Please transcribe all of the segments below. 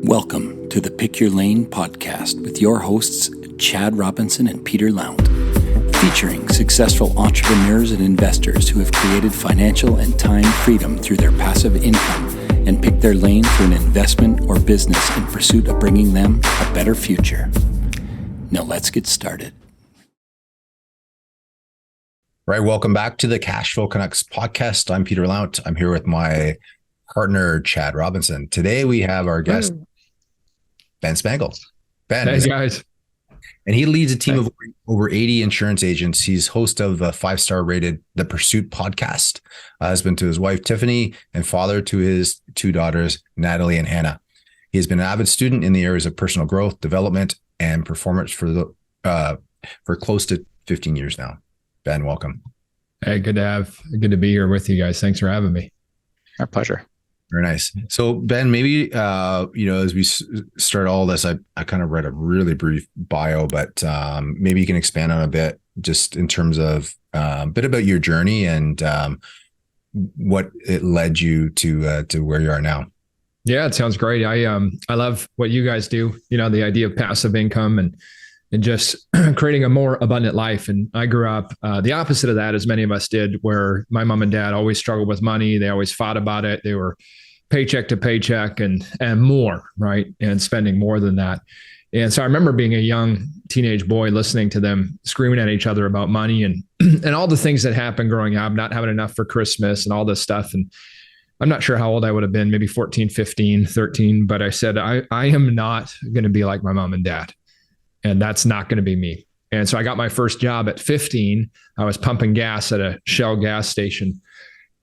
Welcome to the Pick Your Lane podcast with your hosts, Chad Robinson and Peter Lount, featuring successful entrepreneurs and investors who have created financial and time freedom through their passive income and picked their lane through an investment or business in pursuit of bringing them a better future. Now let's get started. Right. Welcome back to the Cashflow Connects podcast. I'm Peter Lount. I'm here with my partner, Chad Robinson. Today we have our guest, Ben Spangl. Ben. Hey, guys. And he leads a team of over 80 insurance agents. He's host of the 5-star rated The Pursuit podcast, husband to his wife, Tiffany, and father to his 2 daughters, Natalie and Hannah. He has been an avid student in the areas of personal growth, development, and performance for close to 15 years now. Ben, welcome. Hey, good to be here with you guys. Thanks for having me. Our pleasure. Very nice. So Ben, maybe, as we start all this, I kind of read a really brief bio, but maybe you can expand on a bit just in terms of a bit about your journey and what it led you to where you are now. Yeah, it sounds great. I love what you guys do, the idea of passive income and just creating a more abundant life. And I grew up the opposite of that, as many of us did, where my mom and dad always struggled with money. They always fought about it. They were paycheck to paycheck and more, right? And spending more than that. And so I remember being a young teenage boy listening to them screaming at each other about money and all the things that happened growing up, not having enough for Christmas and all this stuff. And I'm not sure how old I would have been, maybe 14, 15, 13. But I said, I am not going to be like my mom and dad. And that's not going to be me. And so I got my first job at 15. I was pumping gas at a Shell gas station.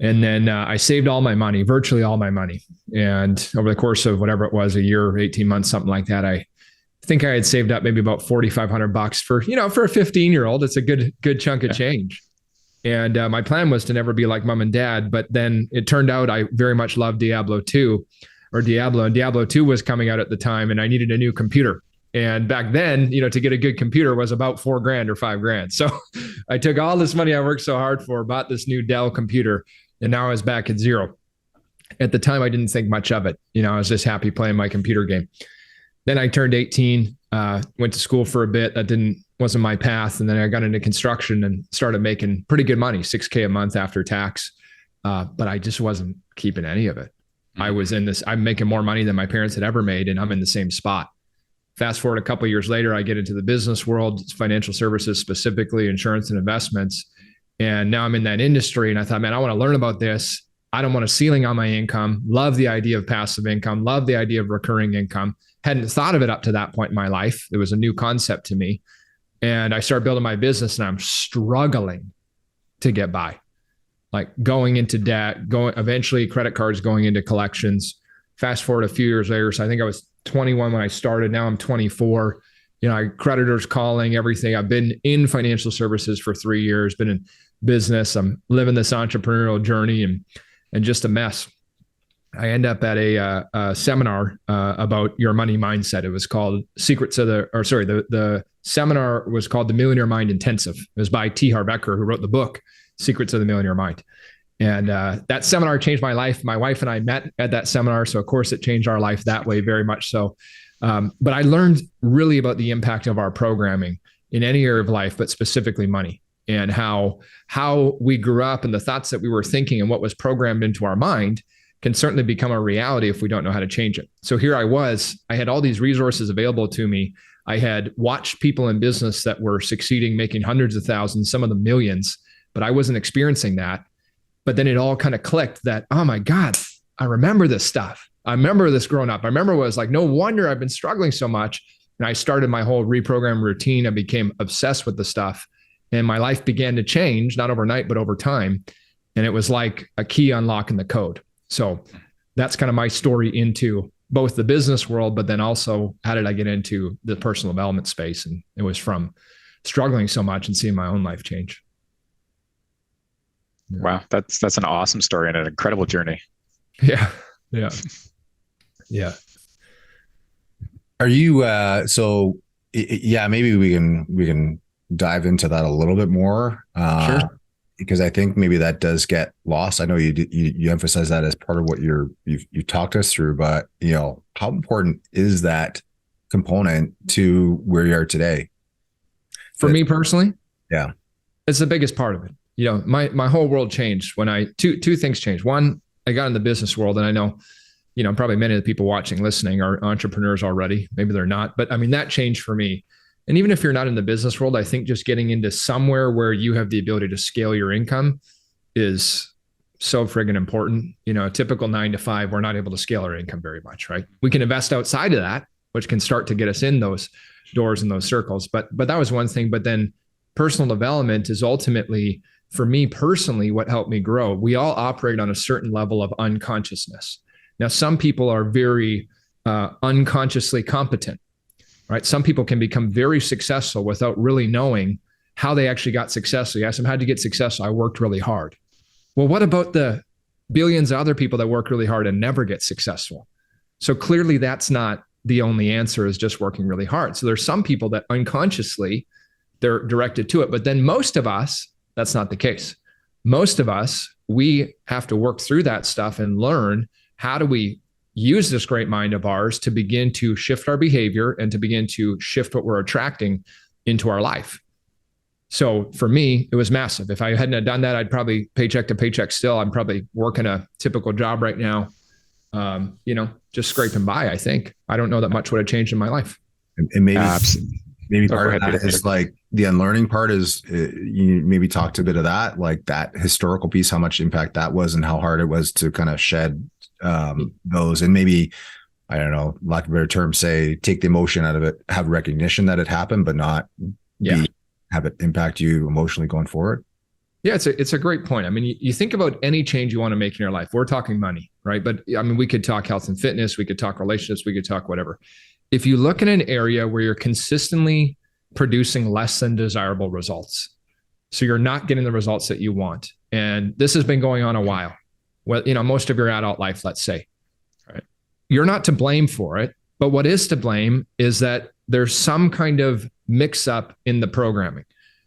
And then I saved all my money, virtually all my money. And over the course of whatever it was, a year, 18 months, something like that, I think I had saved up maybe about $4,500 for a 15-year-old. It's a good chunk of change. And my plan was to never be like mom and dad. But then it turned out I very much loved Diablo 2 or Diablo. And Diablo 2 was coming out at the time, and I needed a new computer. And back then, to get a good computer was about $4,000 or $5,000. So I took all this money I worked so hard for, bought this new Dell computer, and now I was back at zero. At the time, I didn't think much of it. I was just happy playing my computer game. Then I turned 18, went to school for a bit. That wasn't my path. And then I got into construction and started making pretty good money, $6,000 a month after tax. But I just wasn't keeping any of it. I'm making more money than my parents had ever made, and I'm in the same spot. Fast forward a couple of years later, I get into the business world, financial services, specifically insurance and investments. And now I'm in that industry. And I thought, man, I want to learn about this. I don't want a ceiling on my income. Love the idea of passive income. Love the idea of recurring income. Hadn't thought of it up to that point in my life. It was a new concept to me. And I started building my business, and I'm struggling to get by. Like going into debt, eventually credit cards going into collections. Fast forward a few years later. So I think I was 21 when I started. Now I'm 24. Creditors calling, everything. I've been in financial services for 3 years, been in business. I'm living this entrepreneurial journey and just a mess. I end up at a seminar about your money mindset. It was called the seminar was called The Millionaire Mind Intensive. It was by T. Harv Eker, who wrote the book, Secrets of the Millionaire Mind. And that seminar changed my life. My wife and I met at that seminar. So of course it changed our life that way, very much so. But I learned really about the impact of our programming in any area of life, but specifically money, and how we grew up and the thoughts that we were thinking and what was programmed into our mind can certainly become a reality if we don't know how to change it. So here I had all these resources available to me. I had watched people in business that were succeeding, making hundreds of thousands, some of them millions, but I wasn't experiencing that. But then it all kind of clicked that, oh my God, I remember this stuff. I remember this growing up. I remember it was like, no wonder I've been struggling so much. And I started my whole reprogram routine. I became obsessed with the stuff, and my life began to change, not overnight, but over time. And it was like a key unlocking the code. So that's kind of my story into both the business world, but then also how did I get into the personal development space? And it was from struggling so much and seeing my own life change. Wow, that's an awesome story and an incredible journey. Yeah. Are you maybe we can dive into that a little bit more. Sure. because I think maybe that does get lost. I know you emphasize that as part of what you talked us through, but how important is that component to where you are today? For me personally, yeah, it's the biggest part of it. My whole world changed when two things changed. One, I got in the business world, and I know, probably many of the people watching, listening are entrepreneurs already. Maybe they're not, but I mean, that changed for me. And even if you're not in the business world, I think just getting into somewhere where you have the ability to scale your income is so friggin' important. A typical 9 to 5, we're not able to scale our income very much, right? We can invest outside of that, which can start to get us in those doors and those circles. But that was one thing. But then personal development is ultimately, for me personally, what helped me grow. We all operate on a certain level of unconsciousness. Now, some people are very unconsciously competent. Right? Some people can become very successful without really knowing how they actually got successful. You ask them, how did you get successful? I worked really hard. Well, what about the billions of other people that work really hard and never get successful? So clearly that's not the only answer, is just working really hard. So there's some people that unconsciously they're directed to it. But then most of us, that's not the case. Most of us, we have to work through that stuff and learn how do we use this great mind of ours to begin to shift our behavior and to begin to shift what we're attracting into our life. So for me, it was massive. If I hadn't done that, I'd probably paycheck to paycheck still. I'm probably working a typical job right now, just scraping by, I think. I don't know that much would have changed in my life. And maybe part of that is like the unlearning part is you maybe talked a bit of that, like that historical piece, how much impact that was and how hard it was to kind of shed those, and maybe, I don't know, lack of a better term, say, take the emotion out of it, have recognition that it happened, but not have it impact you emotionally going forward. Yeah, it's a great point. I mean, you think about any change you want to make in your life. We're talking money, right? But I mean, we could talk health and fitness, we could talk relationships, we could talk whatever. If you look at an area where you're consistently producing less than desirable results, so you're not getting the results that you want, and this has been going on a while, well, most of your adult life, let's say, right? You're not to blame for it, but what is to blame is that there's some kind of mix up in the programming.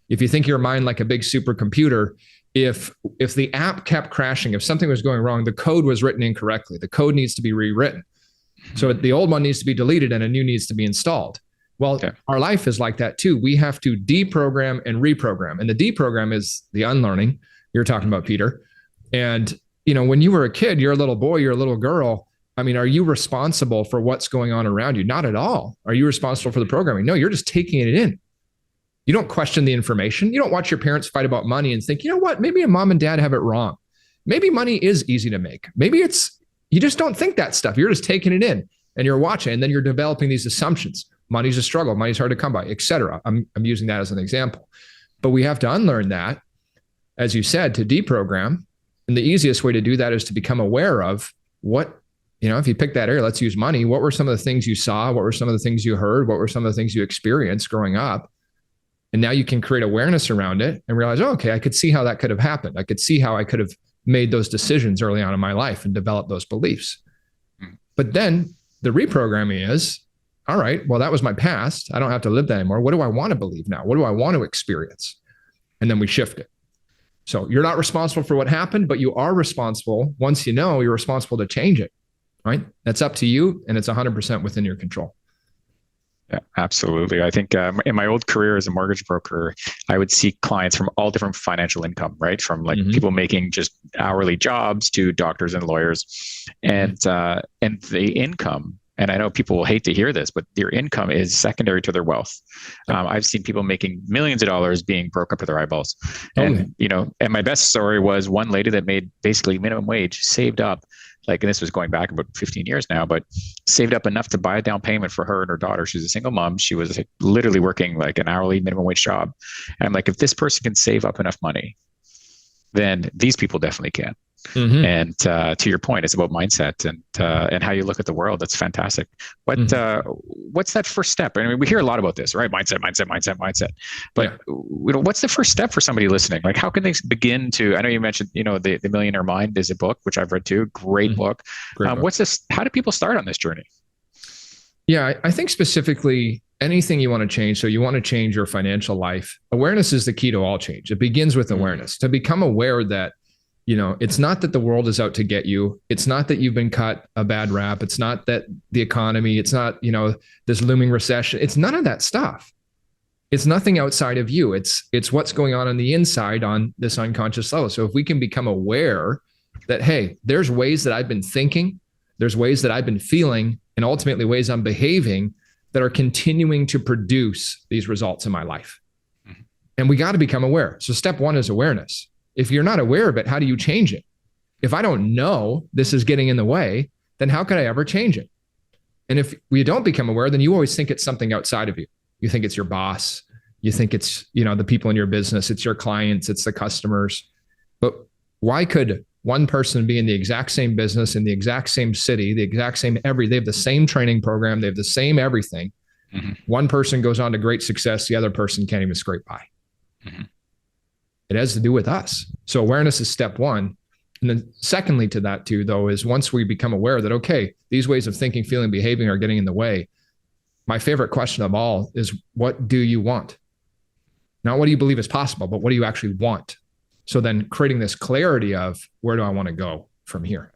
If you think your mind like a big supercomputer, if the app kept crashing, if something was going wrong, the code was written incorrectly. The code needs to be rewritten. So the old one needs to be deleted and a new needs to be installed. Well, Our life is like that too. We have to deprogram and reprogram. And the deprogram is the unlearning you're talking about, Peter. And when you were a kid, you're a little boy, you're a little girl. I mean, are you responsible for what's going on around you? Not at all. Are you responsible for the programming? No, you're just taking it in. You don't question the information. You don't watch your parents fight about money and think, you know what, maybe a mom and dad have it wrong. Maybe money is easy to make. Maybe you just don't think that stuff. You're just taking it in and you're watching, and then you're developing these assumptions. Money's a struggle. Money's hard to come by, et cetera. I'm using that as an example. But we have to unlearn that, as you said, to deprogram. And the easiest way to do that is to become aware of what, if you pick that area, let's use money. What were some of the things you saw? What were some of the things you heard? What were some of the things you experienced growing up? And now you can create awareness around it and realize, okay, I could see how that could have happened. I could see how I could have made those decisions early on in my life and developed those beliefs. But then the reprogramming is, all right, well, that was my past. I don't have to live that anymore. What do I want to believe now? What do I want to experience? And then we shift it. So you're not responsible for what happened, but you are responsible. Once you're responsible to change it, right? That's up to you, and it's 100% within your control. Yeah, absolutely. I think in my old career as a mortgage broker, I would see clients from all different financial income, right? From like people making just hourly jobs to doctors and lawyers, and the income. And I know people will hate to hear this, but their income is secondary to their wealth. I've seen people making millions of dollars being broke up to their eyeballs. And, and my best story was one lady that made basically minimum wage, saved up, and this was going back about 15 years now, but saved up enough to buy a down payment for her and her daughter. She's a single mom. She was literally working like an hourly minimum wage job. And I'm like, if this person can save up enough money, then these people definitely can. And to your point, it's about mindset and how you look at the world. That's fantastic. What's that first step? I mean, we hear a lot about this, right? Mindset. But what's the first step for somebody listening? Like, how can they begin to? I know you mentioned, the Millionaire Mind is a book which I've read too. Great book. Great book. What's this? How do people start on this journey? Yeah, I think specifically anything you want to change. So you want to change your financial life. Awareness is the key to all change. It begins with awareness. To become aware that, it's not that the world is out to get you. It's not that you've been cut a bad rap. It's not that the economy, it's not, this looming recession. It's none of that stuff. It's nothing outside of you. It's what's going on the inside on this unconscious level. So if we can become aware that, hey, there's ways that I've been thinking, there's ways that I've been feeling, and ultimately ways I'm behaving that are continuing to produce these results in my life. Mm-hmm. And we got to become aware. So step one is awareness. If you're not aware of it, how do you change it? If I don't know this is getting in the way, then how could I ever change it? And if we don't become aware, then you always think it's something outside of you. You think it's your boss. You think it's, the people in your business, it's your clients, it's the customers. But why could one person be in the exact same business, in the exact same city, the exact same they have the same training program, they have the same everything. Mm-hmm. One person goes on to great success, the other person can't even scrape by. Mm-hmm. It has to do with us. So awareness is step one. And then secondly to that too, though, is once we become aware that, okay, these ways of thinking, feeling, behaving are getting in the way. My favorite question of all is, what do you want? Not what do you believe is possible, but what do you actually want? So then creating this clarity of, where do I want to go from here?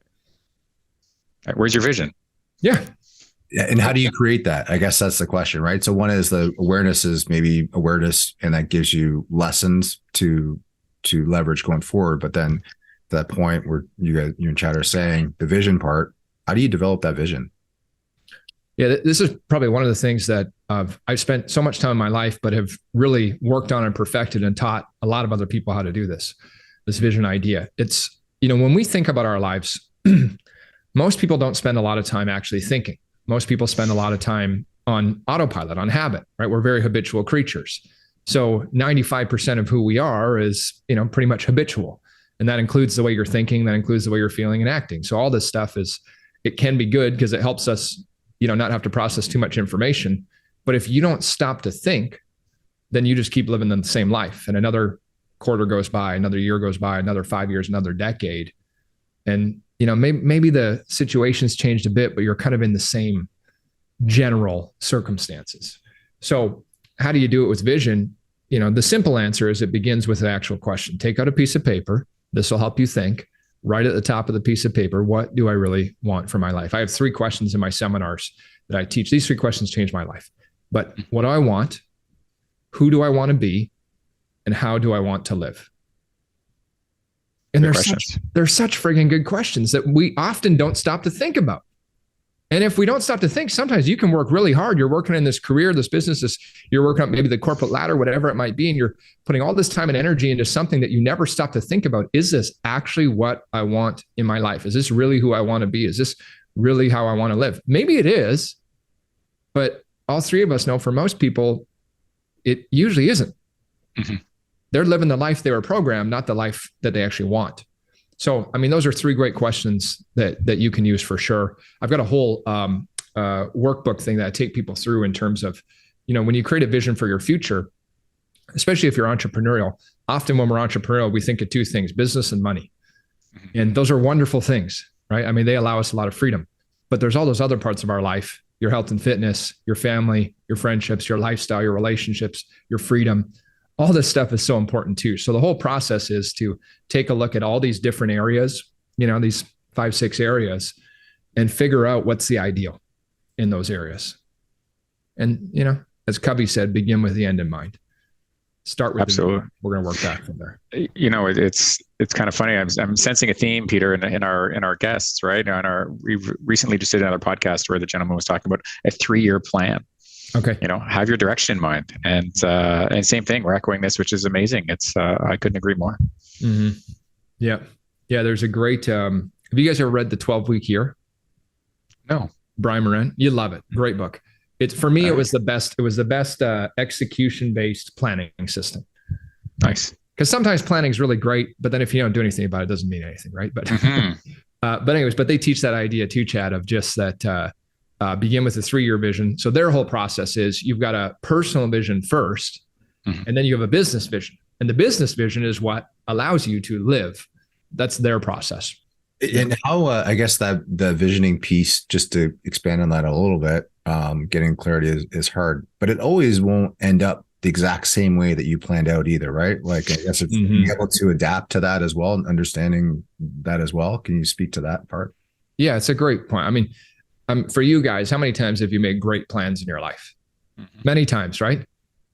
Where's your vision? Yeah. And how do you create that? I guess that's the question, right? So one is the awareness is maybe awareness, and that gives you lessons to leverage going forward. But then that point where you and Chad are saying the vision part, how do you develop that vision? Yeah, this is probably one of the things that I've spent so much time in my life, but have really worked on and perfected and taught a lot of other people how to do this vision idea. It's, when we think about our lives, most people don't spend a lot of time actually thinking. Most people spend a lot of time on autopilot, on habit, right? We're very habitual creatures. So 95% of who we are is, pretty much habitual. And that includes the way you're thinking, that includes the way you're feeling and acting. So all this stuff it can be good because it helps us, not have to process too much information. But if you don't stop to think, then you just keep living the same life. And another quarter goes by, another year goes by, another 5 years, another decade. And, maybe the situation's changed a bit, but you're kind of in the same general circumstances. So how do you do it with vision? The simple answer is it begins with an actual question. Take out a piece of paper. This will help you think. Right at the top of the piece of paper, what do I really want for my life? I have 3 questions in my seminars that I teach. These 3 questions change my life. But what do I want? Who do I want to be? And how do I want to live? And they're such friggin' good questions that we often don't stop to think about. And if we don't stop to think, sometimes you can work really hard. You're working in this career, this business, you're working up maybe the corporate ladder, whatever it might be, and you're putting all this time and energy into something that you never stop to think about. Is this actually what I want in my life? Is this really who I want to be? Is this really how I want to live? Maybe it is, but all 3 of us know for most people, it usually isn't. Mm-hmm. They're living the life they were programmed, not the life that they actually want. So, those are 3 great questions that you can use for sure. I've got a whole workbook thing that I take people through in terms of, when you create a vision for your future, especially if you're entrepreneurial, often when we're entrepreneurial, we think of 2 things, business and money. And those are wonderful things, right? They allow us a lot of freedom, but there's all those other parts of our life, your health and fitness, your family, your friendships, your lifestyle, your relationships, your freedom. All this stuff is so important too. So the whole process is to take a look at all these different areas, these 5, 6 areas, and figure out what's the ideal in those areas. And, as Covey said, begin with the end in mind. Start with Absolutely. We're going to work back from there. It's kind of funny. I'm sensing a theme, Peter, in our guests, right? We recently just did another podcast where the gentleman was talking about a 3-year plan. Okay. Have your direction in mind, and same thing. We're echoing this, which is amazing. It's I couldn't agree more. Mm-hmm. Yeah. There's a great. Have you guys ever read The 12-Week Year? No. Brian Moran, you love it. Great book. It's for me. It was the best. It was the best execution-based planning system. Nice. Because sometimes planning is really great, but then if you don't do anything about it, it doesn't mean anything, right? But but they teach that idea too, Chad, of just that. Begin with a 3-year vision. So their whole process is you've got a personal vision first, and then you have a business vision. And the business vision is what allows you to live. That's their process. And how, I guess that the visioning piece, just to expand on that a little bit, getting clarity is hard, but it always won't end up the exact same way that you planned out either, right? Like, I guess it's being able to adapt to that as well and understanding that as well. Can you speak to that part? Yeah, it's a great point. I mean, for you guys, how many times have you made great plans in your life? Many times, right?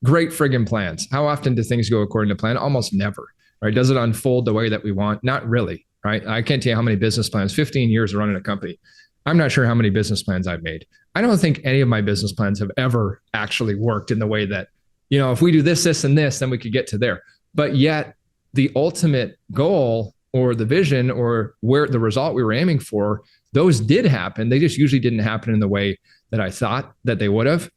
Great friggin' plans. How often do things go according to plan? Almost never, right? Does it unfold the way that we want? Not really, right? I can't tell you how many business plans, 15 years of running a company. I'm not sure how many business plans I've made. I don't think any of my business plans have ever actually worked in the way that, if we do this, this, and this, then we could get to there. But yet the ultimate goal or the vision or where the result we were aiming for, those did happen. They just usually didn't happen in the way that I thought that they would have.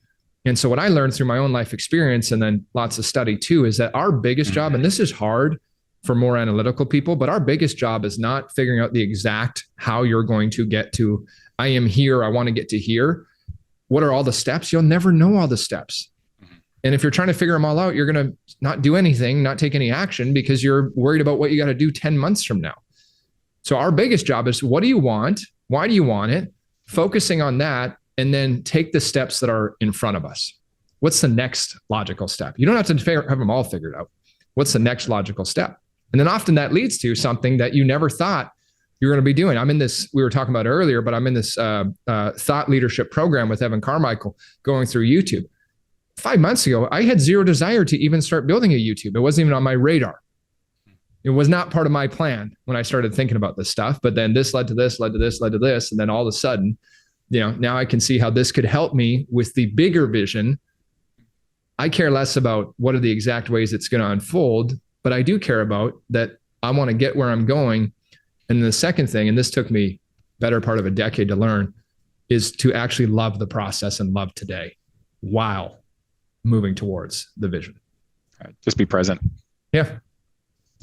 And so what I learned through my own life experience and then lots of study too, is that our biggest job, and this is hard for more analytical people, but our biggest job is not figuring out the exact how you're going to get to, I am here, I want to get to here. What are all the steps? You'll never know all the steps. And if you're trying to figure them all out, you're going to not do anything, not take any action because you're worried about what you got to do 10 months from now. So our biggest job is, what do you want? Why do you want it? Focusing on that, and then take the steps that are in front of us. What's the next logical step? You don't have to have them all figured out. What's the next logical step? And then often that leads to something that you never thought you're going to be doing. I'm in this, we were talking about earlier, but I'm in this thought leadership program with Evan Carmichael going through YouTube. 5 months ago, I had zero desire to even start building a YouTube. It wasn't even on my radar. It was not part of my plan when I started thinking about this stuff. But then this led to this, led to this, led to this. And then all of a sudden, now I can see how this could help me with the bigger vision. I care less about what are the exact ways it's going to unfold, but I do care about that I want to get where I'm going. And the second thing, and this took me better part of a decade to learn, is to actually love the process and love today while moving towards the vision. Just be present. Yeah.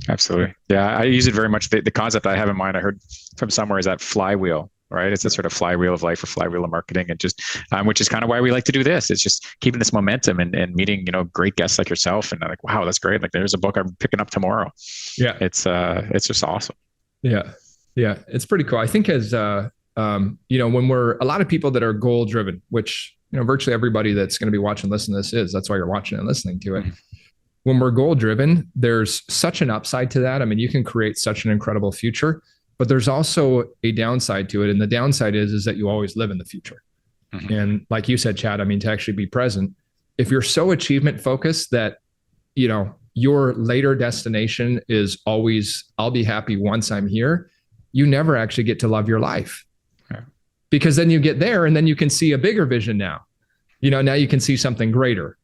Absolutely. Yeah. I use it very much. The concept I have in mind, I heard from somewhere, is that flywheel, right? It's a sort of flywheel of life or flywheel of marketing, and just, which is kind of why we like to do this. It's just keeping this momentum and meeting, great guests like yourself. And I'm like, wow, that's great. Like, there's a book I'm picking up tomorrow. Yeah. It's just awesome. Yeah. Yeah. It's pretty cool. I think as, when we're a lot of people that are goal driven, which, virtually everybody that's going to be watching, listening to this is, that's why you're watching and listening to it. When we're goal driven, there's such an upside to that. I mean, you can create such an incredible future, but there's also a downside to it. And the downside is that you always live in the future. And like you said, Chad, I mean, to actually be present, if you're so achievement focused that, your later destination is always, I'll be happy once I'm here, you never actually get to love your life. Because then you get there and then you can see a bigger vision now. Now you can see something greater.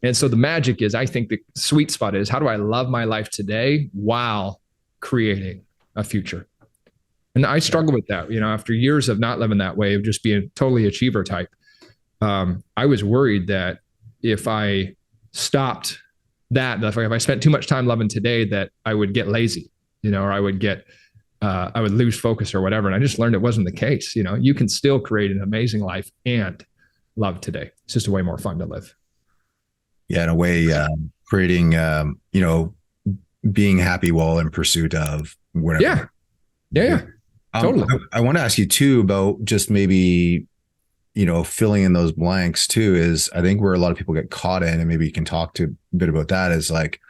And so the magic is, I think the sweet spot is, how do I love my life today while creating a future? And I struggle with that, after years of not living that way, of just being totally achiever type. I was worried that if I stopped that, if I spent too much time loving today, that I would get lazy, or I would lose focus or whatever. And I just learned it wasn't the case. You can still create an amazing life and love today. It's just a way more fun to live. Yeah. In a way, creating, being happy while in pursuit of whatever. Yeah. Totally. I want to ask you too about just maybe, filling in those blanks too, is I think where a lot of people get caught in, and maybe you can talk to a bit about that, is like,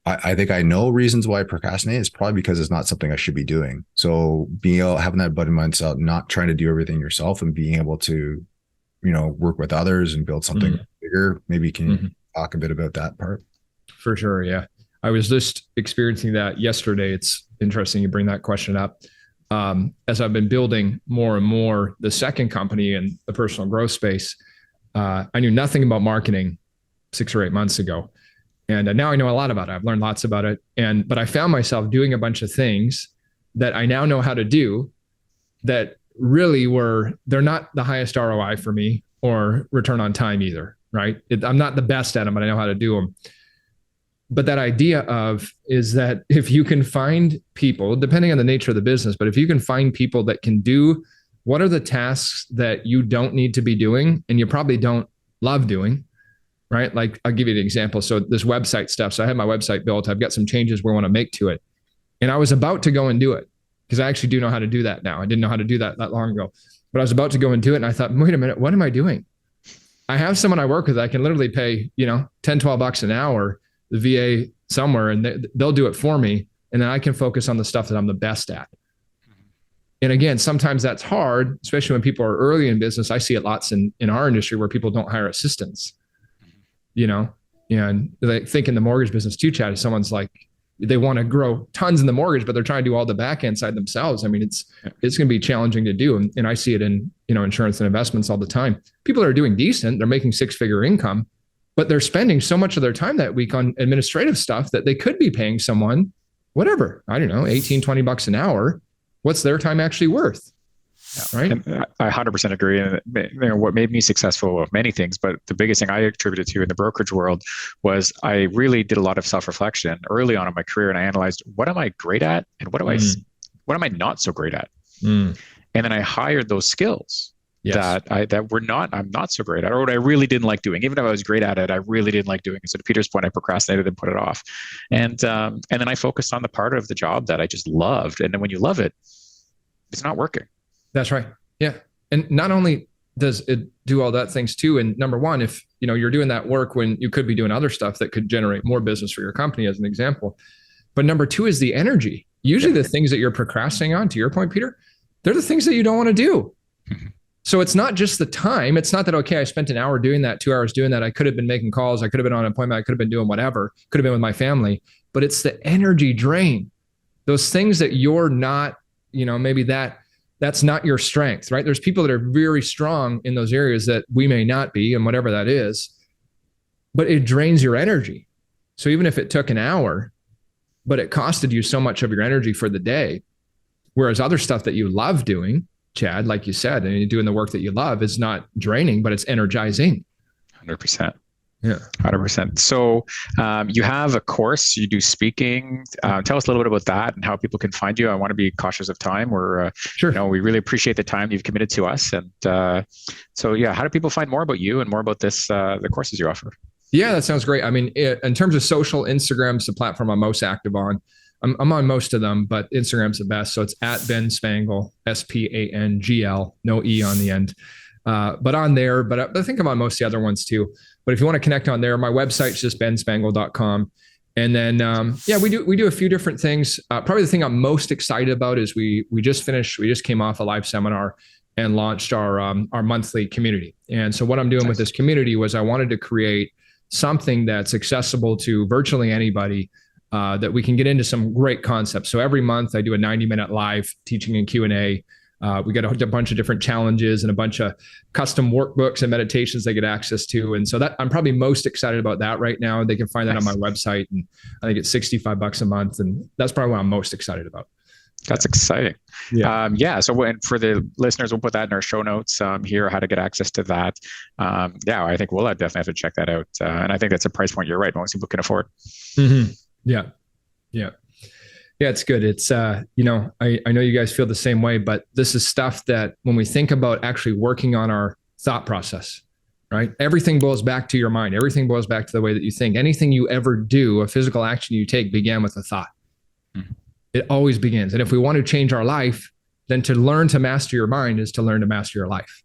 I think I know reasons why I procrastinate. It's probably because it's not something I should be doing. So having that abundant mindset, not trying to do everything yourself, and being able to, work with others and build something bigger. Maybe can you talk a bit about that part? For sure. Yeah. I was just experiencing that yesterday. It's interesting you bring that question up. As I've been building more and more the second company in the personal growth space, I knew nothing about marketing 6 or 8 months ago. And now I know a lot about it. I've learned lots about it. But I found myself doing a bunch of things that I now know how to do that really they're not the highest ROI for me or return on time either, right? I'm not the best at them, but I know how to do them. But that idea is that if you can find people, depending on the nature of the business, but if you can find people that can do what are the tasks that you don't need to be doing and you probably don't love doing, right? Like, I'll give you an example. So this website stuff. So I have my website built. I've got some changes we want to make to it. And I was about to go and do it. because I actually do know how to do that now. I didn't know how to do that long ago, but I was about to go and do it. And I thought, wait a minute, what am I doing? I have someone I work with. I can literally pay, $10, $12 an hour, the VA somewhere, and they'll do it for me. And then I can focus on the stuff that I'm the best at. And again, sometimes that's hard, especially when people are early in business. I see it lots in our industry where people don't hire assistants, and they think in the mortgage business too, Chad, if someone's like, they want to grow tons in the mortgage, but they're trying to do all the back end side themselves. I mean, it's going to be challenging to do. And I see it in, insurance and investments all the time. People are doing decent. They're making 6-figure income, but they're spending so much of their time that week on administrative stuff that they could be paying someone, whatever, I don't know, $18, $20 an hour. What's their time actually worth? Yeah, right. And I 100% agree. And what made me successful of many things, but the biggest thing I attributed to in the brokerage world was I really did a lot of self-reflection early on in my career, and I analyzed what am I great at and what am I not so great at, and then I hired those skills that I'm not so great at, or what I really didn't like doing. Even if I was great at it, I really didn't like doing it. So to Peter's point, I procrastinated and put it off, and then I focused on the part of the job that I just loved. And then when you love it, it's not working. That's right. Yeah. And not only does it do all that things too, and number one, if you're doing that work when you could be doing other stuff that could generate more business for your company, as an example. But number two is the energy. Usually the things that you're procrastinating on, to your point, Peter, they're the things that you don't want to do. So it's not just the time. It's not that, okay, I spent an hour doing that, 2 hours doing that. I could have been making calls. I could have been on an appointment. I could have been doing whatever, could have been with my family, but it's the energy drain. Those things that you're not, maybe that's not your strength, right? There's people that are very strong in those areas that we may not be, and whatever that is, but it drains your energy. So even if it took an hour, but it costed you so much of your energy for the day, whereas other stuff that you love doing, Chad, like you said, and you're doing the work that you love, is not draining, but it's energizing. 100%. Yeah. 100%. So you have a course, you do speaking. Tell us a little bit about that and how people can find you. I want to be cautious of time. Sure. We really appreciate the time you've committed to us. And how do people find more about you and more about this, the courses you offer? Yeah, that sounds great. I mean, in terms of social, Instagram's the platform I'm most active on. I'm on most of them, but Instagram's the best. So it's at Ben Spangl, Spangl, no E on the end. But on there, but I think I'm on most of the other ones too. But if you want to connect on there, my website's just benspangl.com. And then, we do a few different things. Probably the thing I'm most excited about is we just came off a live seminar and launched our monthly community. And so what I'm doing with this community was I wanted to create something that's accessible to virtually anybody, that we can get into some great concepts. So every month I do a 90-minute live teaching and Q&A. We got a bunch of different challenges and a bunch of custom workbooks and meditations they get access to. And so that I'm probably most excited about that right now. They can find that on my website, and I think it's $65 a month. And that's probably what I'm most excited about. That's exciting. Yeah. So for the listeners, we'll put that in our show notes here, how to get access to that. I think we'll definitely have to check that out. And I think that's a price point you're right, most people can afford. Mm-hmm. Yeah, it's good. It's, I know you guys feel the same way, but this is stuff that when we think about actually working on our thought process, right? Everything boils back to your mind. Everything boils back to the way that you think. Anything you ever do, a physical action you take, began with a thought. Mm-hmm. It always begins. And if we want to change our life, then to learn to master your mind is to learn to master your life.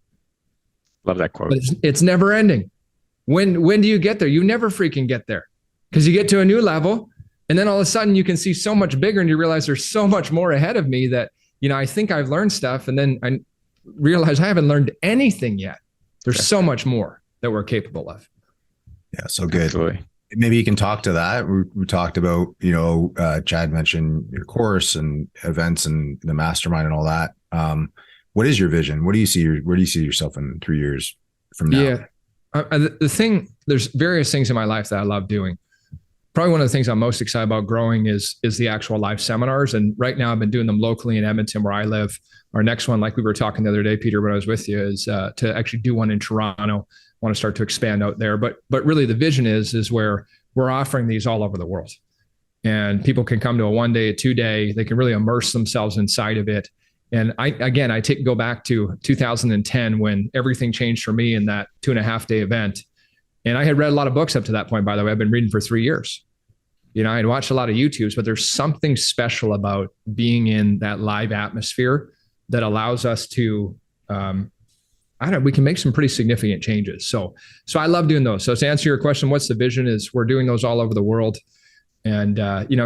Love that quote. But it's never ending. When do you get there? You never freaking get there, because you get to a new level. And then all of a sudden you can see so much bigger, and you realize there's so much more ahead of me that, I think I've learned stuff. And then I realize I haven't learned anything yet. There's so much more that we're capable of. Yeah. So good. Absolutely. Maybe you can talk to that. We talked about, Chad mentioned your course and events and the mastermind and all that. What is your vision? Where do you see yourself in 3 years from now? Yeah. There's various things in my life that I love doing. Probably one of the things I'm most excited about growing is the actual live seminars. And right now I've been doing them locally in Edmonton, where I live. Our next one, like we were talking the other day, Peter, when I was with you, is to actually do one in Toronto. I want to start to expand out there. But really the vision is where we're offering these all over the world. And people can come to a 1-day, a 2-day, they can really immerse themselves inside of it. And I go back to 2010 when everything changed for me in that 2.5-day event. And I had read a lot of books up to that point, by the way. I've been reading for 3 years. I'd watch a lot of YouTubes, but there's something special about being in that live atmosphere that allows us to, we can make some pretty significant changes. So I love doing those. So to answer your question, what's the vision is we're doing those all over the world and,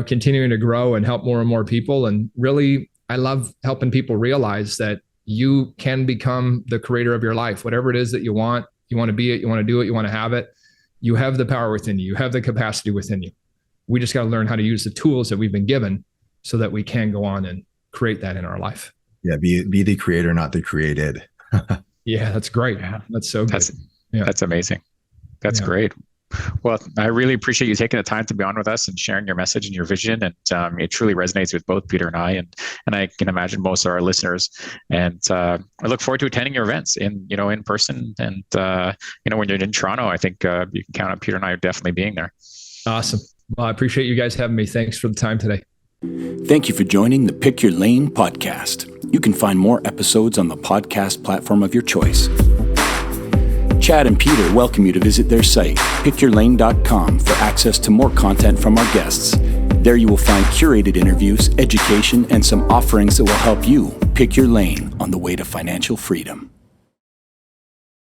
continuing to grow and help more and more people. And really, I love helping people realize that you can become the creator of your life, whatever it is that you want to be it, you want to do it, you want to have it. You have the power within you. You have the capacity within you. We just got to learn how to use the tools that we've been given so that we can go on and create that in our life. Yeah. Be the creator, not the created. Yeah, that's great. That's so good. That's amazing. That's great. Well, I really appreciate you taking the time to be on with us and sharing your message and your vision. And it truly resonates with both Peter and I, and I can imagine most of our listeners. And I look forward to attending your events in person. And when you're in Toronto, I think you can count on Peter and I definitely being there. Awesome. Well, I appreciate you guys having me. Thanks for the time today. Thank you for joining the Pick Your Lane podcast. You can find more episodes on the podcast platform of your choice. Chad and Peter welcome you to visit their site, pickyourlane.com, for access to more content from our guests. There you will find curated interviews, education, and some offerings that will help you pick your lane on the way to financial freedom.